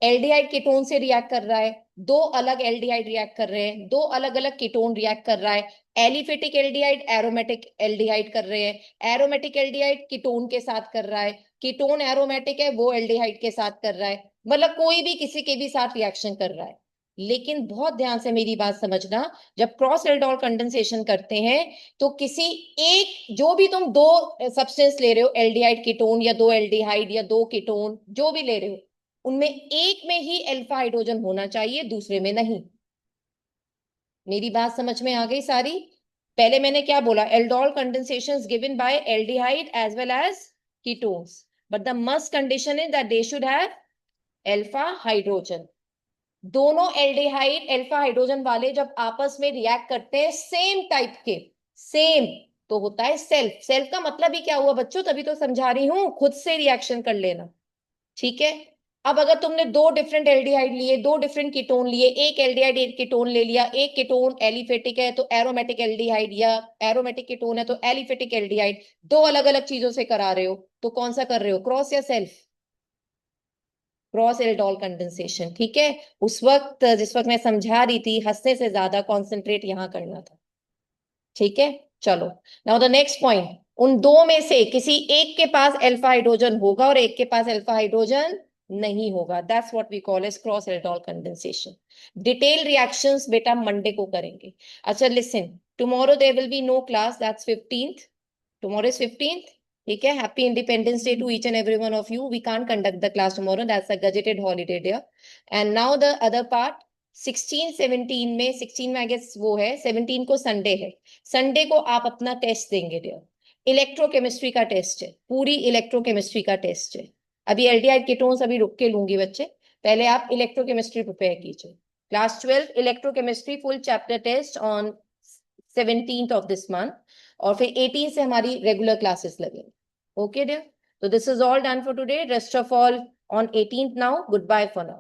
एल्डिहाइड कीटोन से रिएक्ट कर रहा है, दो अलग एल्डिहाइड रिएक्ट कर रहे हैं, दो अलग अलग कीटोन रिएक्ट कर रहा है, एलिफेटिक एल्डिहाइड एरोमेटिक एल्डिहाइड कर रहे हैं, एरोमेटिक एल्डिहाइड कीटोन के साथ कर रहा है, कीटोन एरोमेटिक है वो एल्डिहाइड के साथ कर रहा है, मतलब कोई भी किसी के भी साथ रिएक्शन कर रहा है। लेकिन बहुत ध्यान से मेरी बात समझना, जब क्रॉस एल्डोल कंडेंसेशन करते हैं तो किसी एक, जो भी तुम दो सब्सटेंस ले रहे हो, एल्डिहाइड कीटोन या दो एल्डिहाइड या दो कीटोन जो भी ले रहे हो, उनमें एक में ही अल्फा हाइड्रोजन होना चाहिए, दूसरे में नहीं। मेरी बात समझ में आ गई सारी? पहले मैंने क्या बोला? Aldol condensation given by aldehyde as well as ketones, but the must condition is that they should have alpha hydrogen. दोनों एल्डिहाइड अल्फा हाइड्रोजन वाले जब आपस में रिएक्ट करते हैं सेम टाइप के, सेम, तो होता है सेल्फ। सेल्फ का मतलब ही क्या हुआ बच्चों? तभी तो समझा रही हूं, खुद से रिएक्शन कर लेना। ठीक है। अब अगर तुमने दो डिफरेंट एल्डिहाइड लिए, दो डिफरेंट कीटोन लिए, एक एल्डिहाइड एक कीटोन ले लिया, एक कीटोन एलिफेटिक है तो एरोमेटिक एल्डिहाइड, या एरोमेटिक कीटोन है तो एलिफेटिक एल्डिहाइड, दो अलग अलग चीजों से करा रहे हो, तो कौन सा कर रहे हो, क्रॉस या सेल्फ? Cross aldol condensation. ठीक है। उस वक्त जिस वक्त मैं समझा रही थी, हंसने से ज्यादा कॉन्सेंट्रेट यहां करना था। ठीक है, चलो। नाउ द नेक्स्ट पॉइंट, उन दो में से किसी एक के पास अल्फा हाइड्रोजन होगा और एक के पास अल्फा हाइड्रोजन नहीं होगा, that's what we call as cross aldol condensation. Detail reactions बेटा मंडे को करेंगे। अच्छा listen, tomorrow there will be no class, that's 15th, tomorrow is 15th। ठीक है, happy independence day to each and every one of you. We can't conduct the class tomorrow, that's a gazetted holiday day. And now the other part, 16 17 में, 16 में I guess वो है, 17 को Sunday है. Sunday को आप अपना टेस्ट देंगे डियर. इलेक्ट्रोकेमिस्ट्री का टेस्ट है, पूरी इलेक्ट्रोकेमिस्ट्री का टेस्ट है. अभी एल्डिहाइड कीटोन्स अभी रुक के लूंगी बच्चे, पहले आप इलेक्ट्रोकेमिस्ट्री प्रिपेयर कीजिए. Class 12 electrochemistry full chapter test on 17th of this month, और फिर 18 से हमारी रेगुलर क्लासेस लगेंगी. Okay dear, so this is all done for today. Rest of all on 18th now. Goodbye for now.